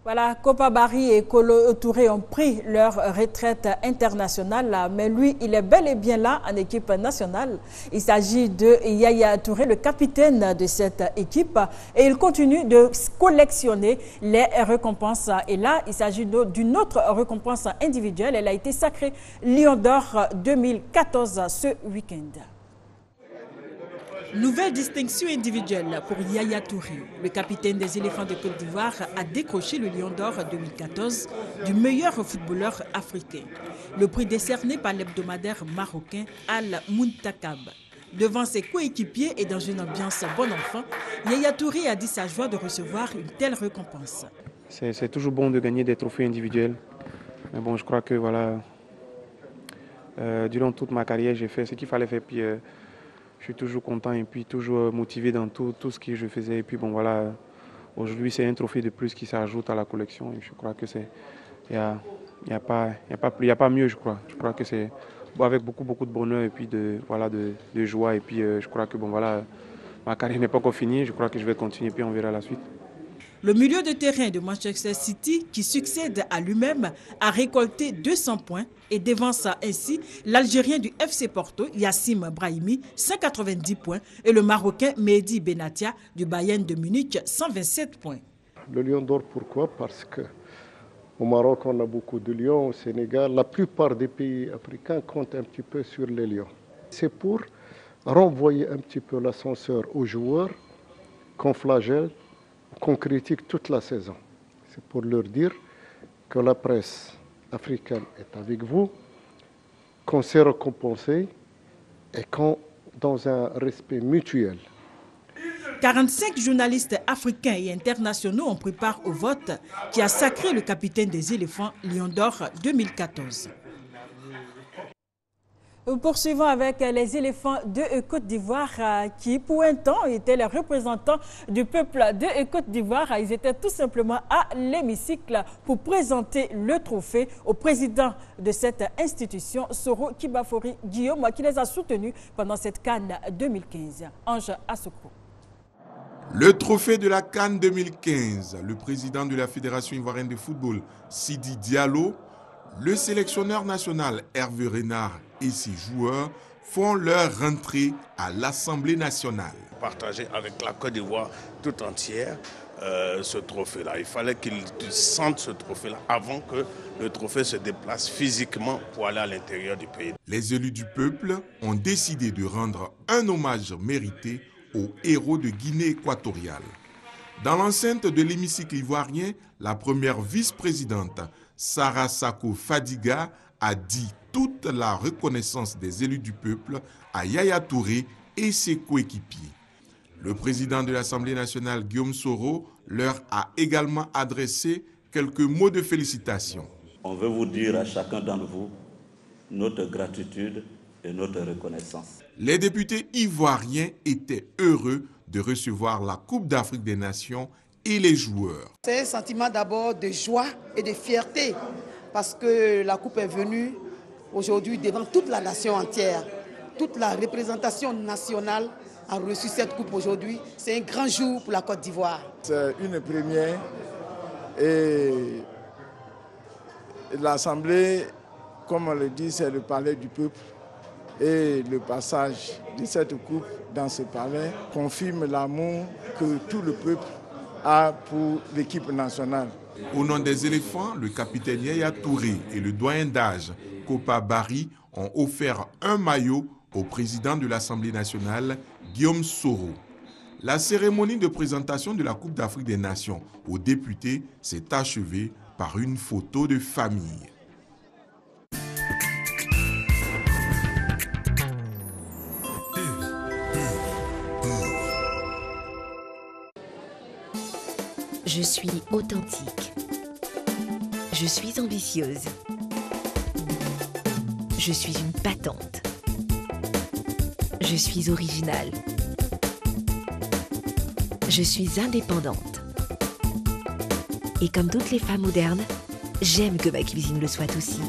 Voilà, Kopa Barry et Kolo Touré ont pris leur retraite internationale, mais lui, il est bel et bien là en équipe nationale. Il s'agit de Yaya Touré, le capitaine de cette équipe, et il continue de collectionner les récompenses. Et là, il s'agit d'une autre récompense individuelle. Elle a été sacrée Lion d'Or 2014 ce week-end. Nouvelle distinction individuelle pour Yaya Touré. Le capitaine des éléphants de Côte d'Ivoire a décroché le Lion d'Or 2014 du meilleur footballeur africain. Le prix décerné par l'hebdomadaire marocain Al Muntakab. Devant ses coéquipiers et dans une ambiance bon enfant, Yaya Touré a dit sa joie de recevoir une telle récompense. C'est toujours bon de gagner des trophées individuels. Mais bon, je crois que voilà, durant toute ma carrière, j'ai fait ce qu'il fallait faire. Puis, je suis toujours content et puis toujours motivé dans tout ce que je faisais. Et puis bon voilà, aujourd'hui c'est un trophée de plus qui s'ajoute à la collection. Et je crois que c'est, il y a pas mieux, je crois. Je crois que c'est avec beaucoup de bonheur et puis de joie. Et puis je crois que bon voilà, ma carrière n'est pas encore finie. Je crois que je vais continuer puis on verra la suite. Le milieu de terrain de Manchester City, qui succède à lui-même, a récolté 200 points et devance ainsi l'Algérien du FC Porto, Yacine Brahimi, 190 points, et le Marocain Mehdi Benatia du Bayern de Munich, 127 points. Le Lion d'Or, pourquoi? Parce qu'au Maroc, on a beaucoup de lions, au Sénégal, la plupart des pays africains comptent un petit peu sur les lions. C'est pour renvoyer un petit peu l'ascenseur aux joueurs qu'on flagelle, qu'on critique toute la saison. C'est pour leur dire que la presse africaine est avec vous, qu'on s'est récompensé et qu'on dans un respect mutuel. 45 journalistes africains et internationaux ont pris part au vote qui a sacré le capitaine des éléphants Lion d'Or 2014. Nous poursuivons avec les éléphants de Côte d'Ivoire qui, pour un temps, étaient les représentants du peuple de Côte d'Ivoire. Ils étaient tout simplement à l'hémicycle pour présenter le trophée au président de cette institution, Soro Kibafori Guillaume, qui les a soutenus pendant cette CAN 2015. Ange Asoko. Le trophée de la CAN 2015, le président de la Fédération ivoirienne de football, Sidi Diallo, le sélectionneur national Hervé Renard et ses joueurs font leur rentrée à l'Assemblée nationale. Partager avec la Côte d'Ivoire tout entière ce trophée-là. Il fallait qu'ils sentent ce trophée-là avant que le trophée se déplace physiquement pour aller à l'intérieur du pays. Les élus du peuple ont décidé de rendre un hommage mérité aux héros de Guinée équatoriale. Dans l'enceinte de l'hémicycle ivoirien, la première vice-présidente, Sarah Sako Fadiga, a dit toute la reconnaissance des élus du peuple à Yaya Touré et ses coéquipiers. Le président de l'Assemblée nationale, Guillaume Soro, leur a également adressé quelques mots de félicitations. On veut vous dire à chacun d'entre vous notre gratitude et notre reconnaissance. Les députés ivoiriens étaient heureux de recevoir la Coupe d'Afrique des Nations et les joueurs. C'est un sentiment d'abord de joie et de fierté parce que la Coupe est venue aujourd'hui devant toute la nation entière. Toute la représentation nationale a reçu cette Coupe aujourd'hui. C'est un grand jour pour la Côte d'Ivoire. C'est une première et l'Assemblée, comme on le dit, c'est le palais du peuple. Et le passage de cette coupe dans ce palais confirme l'amour que tout le peuple a pour l'équipe nationale. Au nom des éléphants, le capitaine Yaya Touré et le doyen d'âge Kopa Barry ont offert un maillot au président de l'Assemblée nationale, Guillaume Soro. La cérémonie de présentation de la Coupe d'Afrique des Nations aux députés s'est achevée par une photo de famille. Je suis authentique. Je suis ambitieuse. Je suis une battante. Je suis originale. Je suis indépendante. Et comme toutes les femmes modernes, j'aime que ma cuisine le soit aussi.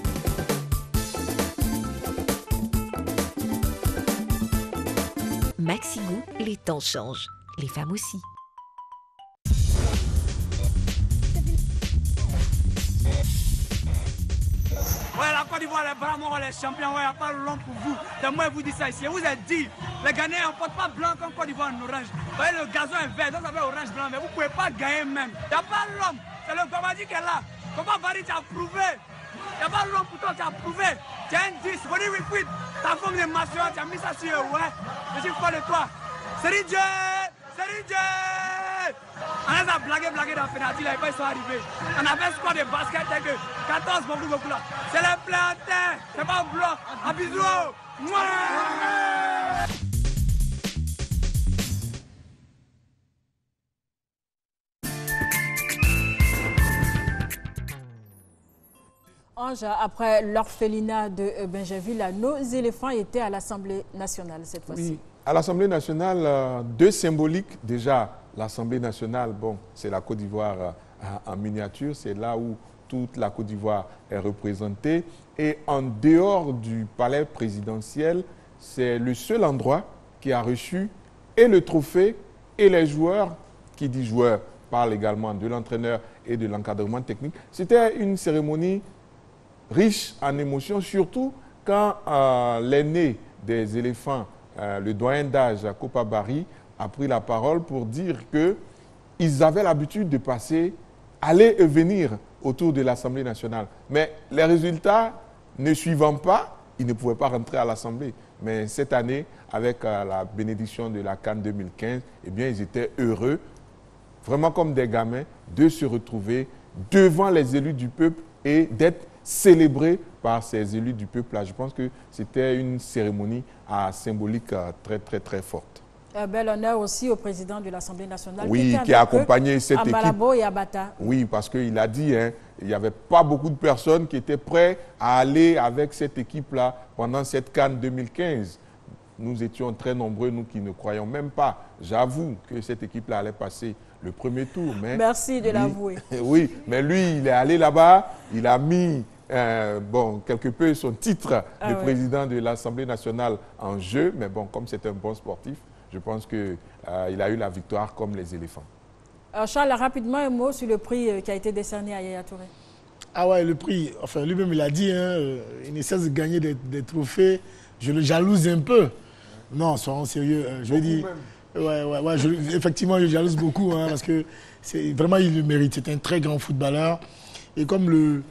Maxi-Goût, les temps changent. Les femmes aussi. d'Ivoire, les Bramons, les champions, il n'y a pas l'homme pour vous. C'est moi qui vous dis ça ici. Je vous ai dit, les Ghanéens ne portent pas blanc comme Côte d'Ivoire en orange. Vous voyez, le gazon est vert, donc ça fait orange-blanc, mais vous ne pouvez pas gagner même. Il n'y a pas l'homme. C'est le Gomadi qui est là. Comment Barry, tu as prouvé? Il n'y a pas l'homme pour toi, tu as prouvé. Tu as un 10, Ronnie Repeat, ta forme de masseur, tu as mis ça sur eux, ouais. Je suis fier de toi. Salut Dieu! Salut Dieu! On a blagué dans le pénalty, là, ils sont arrivés. On avait un squad de basket avec 14 beaucoup là. C'est les plantains, c'est pas blanc. Un bisou! Ange, après l'orphelinat de Bingerville, nos éléphants étaient à l'Assemblée nationale cette fois-ci. Oui, à l'Assemblée nationale, deux symboliques. Déjà, l'Assemblée nationale, bon, c'est la Côte d'Ivoire en miniature. C'est là où toute la Côte d'Ivoire est représentée. Et en dehors du palais présidentiel, c'est le seul endroit qui a reçu et le trophée et les joueurs. Qui dit joueurs parle également de l'entraîneur et de l'encadrement technique. C'était une cérémonie riche en émotions, surtout quand l'aîné des éléphants, le doyen d'âge Kopa Barry, a pris la parole pour dire qu'ils avaient l'habitude de passer, aller et venir autour de l'Assemblée nationale. Mais les résultats ne suivant pas, ils ne pouvaient pas rentrer à l'Assemblée. Mais cette année, avec la bénédiction de la CAN 2015, eh bien, ils étaient heureux, vraiment comme des gamins, de se retrouver devant les élus du peuple et d'être célébré par ces élus du peuple-là. Je pense que c'était une cérémonie symbolique très, très, très forte. Un bel honneur aussi au président de l'Assemblée nationale. Oui, qui a accompagné cette équipe. À Malabo et à Bata. Oui, parce qu'il a dit, hein, il n'y avait pas beaucoup de personnes qui étaient prêtes à aller avec cette équipe-là pendant cette CAN 2015. Nous étions très nombreux, nous qui ne croyons même pas. J'avoue que cette équipe-là allait passer le premier tour. Mais merci de l'avouer. Oui, mais lui, il est allé là-bas, il a mis quelque peu son titre de président de l'Assemblée nationale en jeu. Mais bon, comme c'est un bon sportif, je pense qu'il a eu la victoire comme les éléphants. Charles, rapidement un mot sur le prix qui a été décerné à Yaya Touré. Ah ouais, le prix, enfin lui-même il a dit, hein, il ne cesse de gagner des trophées. Je le jalouse un peu. Non, soyons sérieux. Je dis, effectivement, je jalouse beaucoup hein, parce que vraiment il le mérite. C'est un très grand footballeur. Et comme le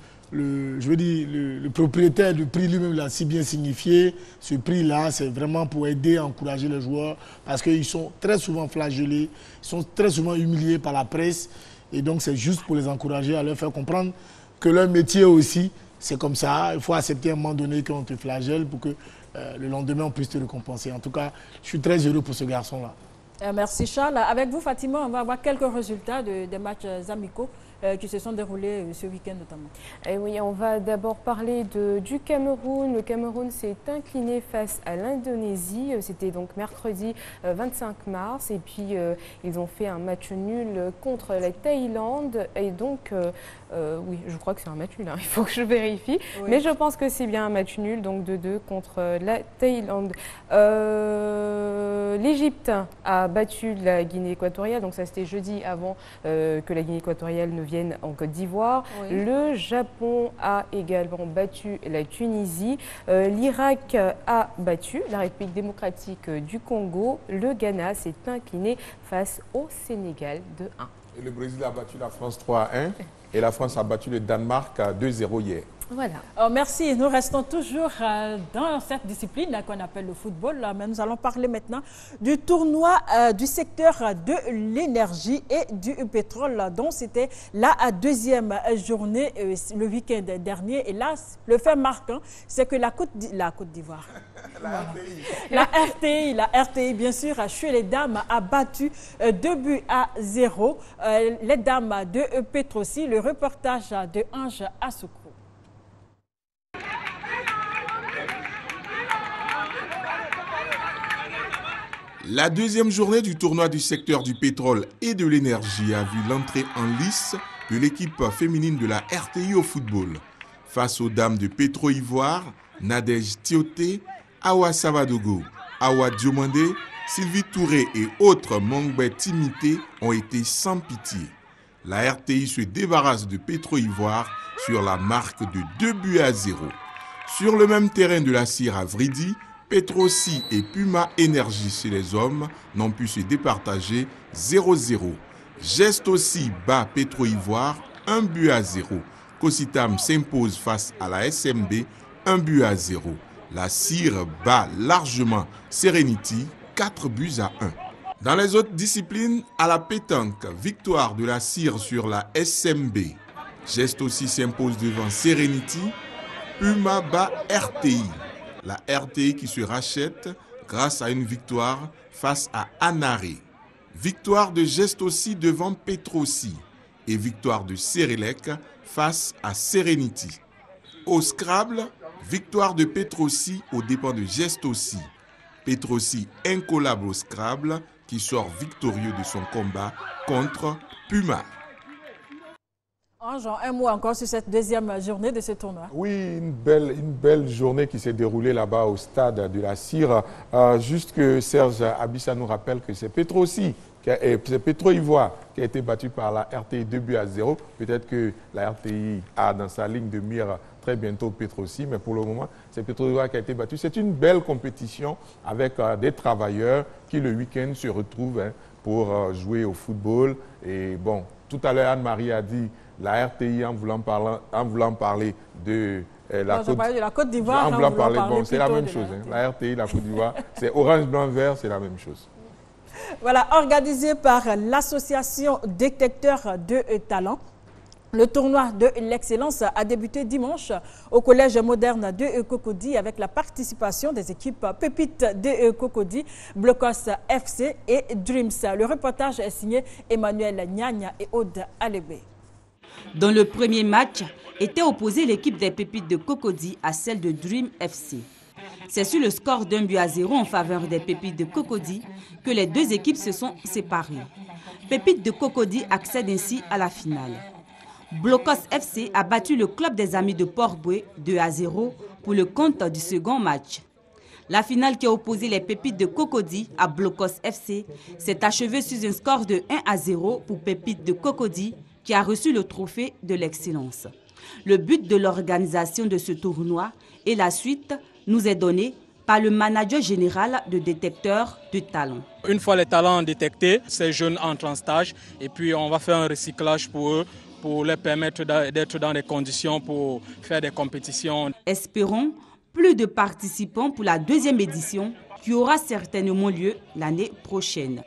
propriétaire du prix lui-même l'a si bien signifié, ce prix-là, c'est vraiment pour aider, encourager les joueurs parce qu'ils sont très souvent flagellés, ils sont très souvent humiliés par la presse. Et donc, c'est juste pour les encourager à leur faire comprendre que leur métier aussi, c'est comme ça. Il faut accepter à un moment donné qu'on te flagelle pour que le lendemain, on puisse te récompenser. En tout cas, je suis très heureux pour ce garçon-là. Merci Charles. Avec vous, Fatima, on va avoir quelques résultats des matchs amicaux qui se sont déroulés ce week-end notamment. Et oui, on va d'abord parler du Cameroun. Le Cameroun s'est incliné face à l'Indonésie. C'était donc mercredi 25 mars. Et puis, ils ont fait un match nul contre la Thaïlande. Et donc, oui, je crois que c'est un match nul. Hein. Il faut que je vérifie. Oui. Mais je pense que c'est bien un match nul, donc 2-2 contre la Thaïlande. L'Égypte a battu la Guinée équatoriale. Donc ça, c'était jeudi avant que la Guinée équatoriale ne vienne en Côte d'Ivoire. Oui. Le Japon a également battu la Tunisie. L'Irak a battu la République démocratique du Congo. Le Ghana s'est incliné face au Sénégal 2-1. Et le Brésil a battu la France 3-1 et la France a battu le Danemark 2-0 hier. Voilà. Merci. Nous restons toujours dans cette discipline qu'on appelle le football. Mais nous allons parler maintenant du tournoi du secteur de l'énergie et du pétrole. Donc, c'était la deuxième journée le week-end dernier. Et là, le fait marquant, c'est que la Côte d'Ivoire, la RTI, bien sûr, chez les dames, a battu 2-0 les dames de Petrosi. Le reportage de Ange Assoukou. La deuxième journée du tournoi du secteur du pétrole et de l'énergie a vu l'entrée en lice de l'équipe féminine de la RTI au football. Face aux dames de Petro-Ivoire, Nadège Tioté, Awa Savadogo, Awa Diomandé, Sylvie Touré et autres Mongbe Timité ont été sans pitié. La RTI se débarrasse de Petro-Ivoire sur la marque de 2-0. Sur le même terrain de la Cire à Vridi, Petrosi et Puma Énergie chez les hommes n'ont pu se départager 0-0. Geste aussi bat Petro-Ivoire 1-0. Cositam s'impose face à la SMB 1-0. La Cire bat largement Serenity 4-1. Dans les autres disciplines, à la pétanque, victoire de la Cire sur la SMB. Geste aussi s'impose devant Serenity. Puma bat RTI. La RTI qui se rachète grâce à une victoire face à Anaré. Victoire de Geste aussi devant Petrosi. Et victoire de Serelec face à Serenity. Au Scrabble, victoire de Petrosi aux dépens de Geste aussi. Petrosi incollable au Scrabble qui sort victorieux de son combat contre Puma. Jean, un mot encore sur cette deuxième journée de ce tournoi. Oui, une belle journée qui s'est déroulée là-bas au stade de la Cire. Juste que Serge Abissa nous rappelle que c'est Petrosi, c'est Petro-Ivoire qui a été battu par la RTI 2-0. Peut-être que la RTI a dans sa ligne de mire très bientôt Petrosi, mais pour le moment, c'est Petro-Ivoire qui a été battu. C'est une belle compétition avec des travailleurs qui le week-end se retrouvent pour jouer au football. Et bon, tout à l'heure, Anne-Marie a dit la RTI en voulant parler de la Côte d'Ivoire. C'est la même chose. La RTI, la Côte d'Ivoire, c'est orange, blanc, vert, c'est la même chose. Voilà, organisé par l'association Détecteurs de Talents. Le tournoi de l'excellence a débuté dimanche au collège moderne de Cocody avec la participation des équipes Pépites de Cocody, Blocos FC et Dreams. Le reportage est signé Emmanuel Nyanya et Aude Alébé. Dans le premier match, était opposée l'équipe des Pépites de Cocody à celle de Dream FC. C'est sur le score d'1-0 en faveur des Pépites de Cocody que les deux équipes se sont séparées. Pépites de Cocody accèdent ainsi à la finale. Blocos FC a battu le club des Amis de Port-Boué 2-0 pour le compte du second match. La finale qui a opposé les Pépites de Cocody à Blocos FC s'est achevée sur un score de 1-0 pour Pépites de Cocody qui a reçu le trophée de l'excellence. Le but de l'organisation de ce tournoi et la suite nous est donné par le manager général de Détecteurs de Talents. Une fois les talents détectés, ces jeunes entrent en stage et puis on va faire un recyclage pour eux, pour leur permettre d'être dans des conditions pour faire des compétitions. Espérons plus de participants pour la deuxième édition qui aura certainement lieu l'année prochaine.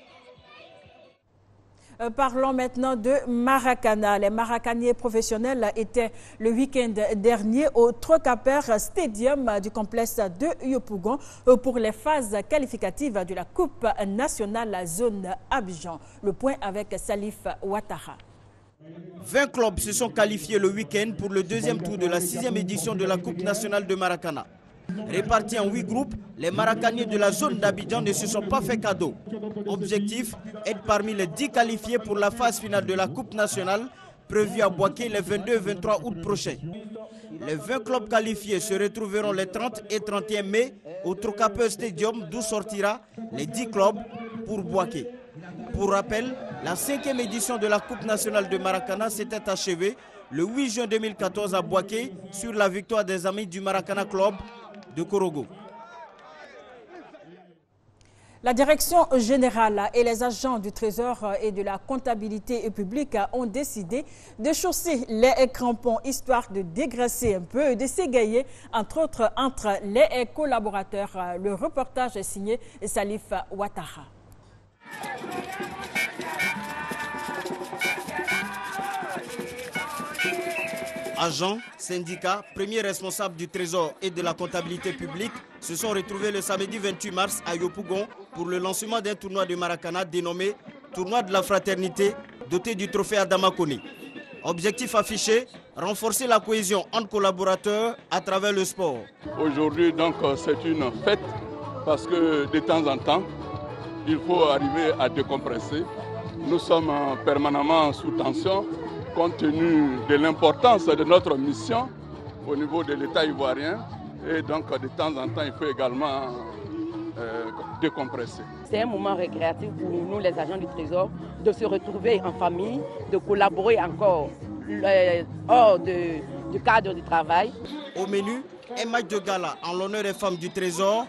Parlons maintenant de Maracana. Les Maracaniers professionnels étaient le week-end dernier au Trocaper Stadium du complexe de Yopougon pour les phases qualificatives de la Coupe nationale zone Abidjan. Le point avec Salif Ouattara. 20 clubs se sont qualifiés le week-end pour le deuxième tour de la 6e édition de la Coupe nationale de Maracana. Répartis en 8 groupes, les Maracaniers de la zone d'Abidjan ne se sont pas fait cadeau. Objectif, être parmi les 10 qualifiés pour la phase finale de la Coupe nationale prévue à Boaké les 22 et 23 août prochains. Les 20 clubs qualifiés se retrouveront les 30 et 31 mai au Trocaper Stadium d'où sortira les 10 clubs pour Boaké. Pour rappel, la 5e édition de la Coupe nationale de Maracana s'était achevée le 8 juin 2014 à Boaké sur la victoire des Amis du Maracana Club de Korogo. La direction générale et les agents du Trésor et de la comptabilité publique ont décidé de chausser les crampons histoire de dégraisser un peu et de s'égayer entre les collaborateurs. Le reportage est signé Salif Ouattara. Agents, syndicats, premiers responsables du Trésor et de la comptabilité publique se sont retrouvés le samedi 28 mars à Yopougon pour le lancement d'un tournoi de Maracana dénommé Tournoi de la Fraternité, doté du trophée Adama Koné. Objectif affiché, renforcer la cohésion entre collaborateurs à travers le sport. Aujourd'hui, donc, c'est une fête parce que de temps en temps, il faut arriver à décompresser. Nous sommes permanemment sous tension compte tenu de l'importance de notre mission au niveau de l'État ivoirien. Et donc, de temps en temps, il faut également décompresser. C'est un moment récréatif pour nous, les agents du Trésor, de se retrouver en famille, de collaborer encore hors du cadre du travail. Au menu, Un match de gala en l'honneur des femmes du Trésor,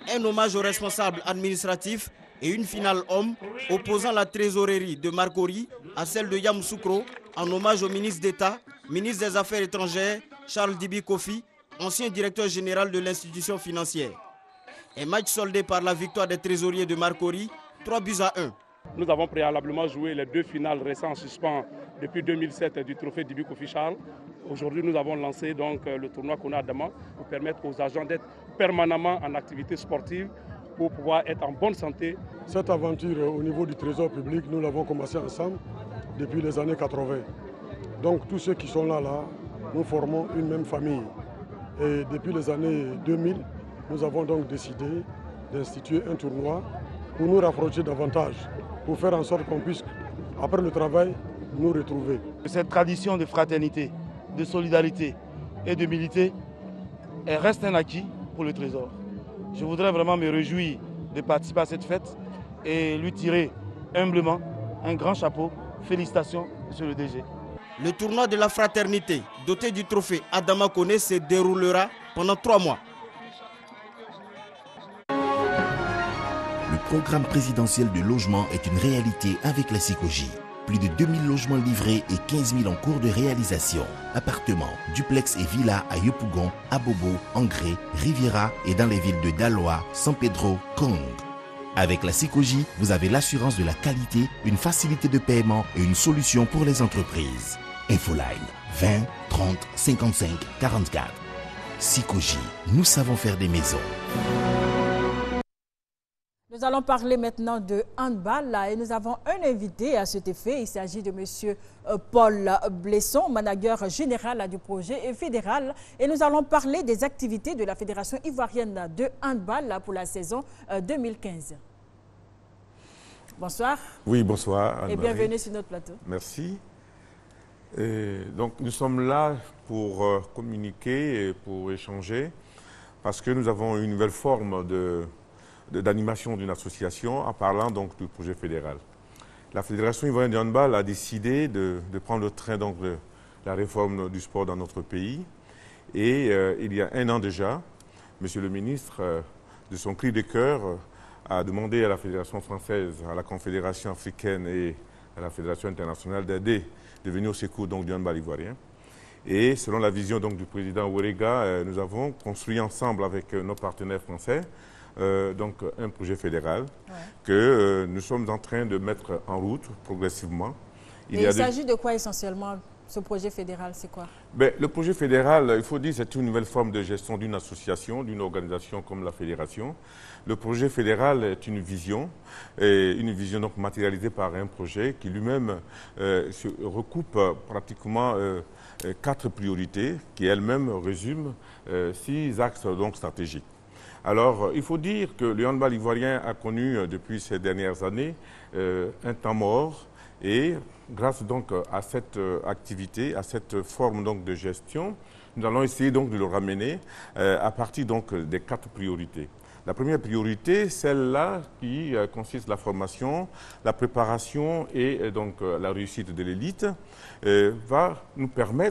un hommage aux responsables administratifs et une finale homme opposant la trésorerie de Marcory à celle de Yamoussoukro en hommage au ministre d'État, ministre des Affaires étrangères, Charles Dibi Kofi, ancien directeur général de l'institution financière. Un match soldé par la victoire des trésoriers de Marcory, 3-1. Nous avons préalablement joué les 2 finales restées en suspens depuis 2007 du trophée Dibi Kofi Charles. Aujourd'hui, nous avons lancé donc le tournoi Kona Adama pour permettre aux agents d'être permanemment en activité sportive pour pouvoir être en bonne santé. Cette aventure au niveau du Trésor public, nous l'avons commencé ensemble depuis les années 80. Donc tous ceux qui sont là, nous formons une même famille. Et depuis les années 2000, nous avons donc décidé d'instituer un tournoi pour nous rapprocher davantage, pour faire en sorte qu'on puisse, après le travail, nous retrouver. Cette tradition de fraternité, de solidarité et d'humilité, elle reste un acquis pour le Trésor. Je voudrais vraiment me réjouir de participer à cette fête et lui tirer humblement un grand chapeau. Félicitations, monsieur le DG. Le tournoi de la fraternité, doté du trophée Adama Koné, se déroulera pendant 3 mois. Le programme présidentiel de logement est une réalité avec la SICOGI. Plus de 2000 logements livrés et 15 000 en cours de réalisation. Appartements, duplex et villas à Yopougon, Abobo, Angré, Riviera et dans les villes de Daloa, San Pedro, Kong. Avec la SICOGI, vous avez l'assurance de la qualité, une facilité de paiement et une solution pour les entreprises. Infoline 20 30 55 44. SICOGI, nous savons faire des maisons. Nous allons parler maintenant de handball et nous avons un invité à cet effet. Il s'agit de M. Paul Blesson, manager général du projet fédéral. Et nous allons parler des activités de la Fédération ivoirienne de handball pour la saison 2015. Bonsoir. Oui, bonsoir. Et bienvenue sur notre plateau. Merci. Donc nous sommes là pour communiquer et pour échanger parce que nous avons une nouvelle forme d'animation d'une association en parlant donc du projet fédéral. La Fédération ivoirienne de handball a décidé de prendre le train donc, de la réforme du sport dans notre pays. Et il y a 1 an déjà, Monsieur le ministre, de son cri de cœur, a demandé à la Fédération française, à la Confédération africaine et à la Fédération internationale d'aider, de venir au secours donc, du handball ivoirien. Et selon la vision donc, du président Ouerega, nous avons construit ensemble avec nos partenaires français donc un projet fédéral que nous sommes en train de mettre en route progressivement. Il s'agit de quoi essentiellement ce projet fédéral, c'est quoi? Le projet fédéral, il faut dire, c'est une nouvelle forme de gestion d'une association, d'une organisation comme la fédération. Le projet fédéral est une vision donc matérialisée par un projet qui lui-même recoupe pratiquement 4 priorités qui elles-mêmes résument 6 axes donc stratégiques. Alors, il faut dire que le handball ivoirien a connu depuis ces dernières années un temps mort et grâce donc à cette activité, à cette forme donc de gestion, nous allons essayer donc de le ramener à partir donc des 4 priorités. La première priorité, celle-là qui consiste la formation, la préparation et donc la réussite de l'élite, va nous permettre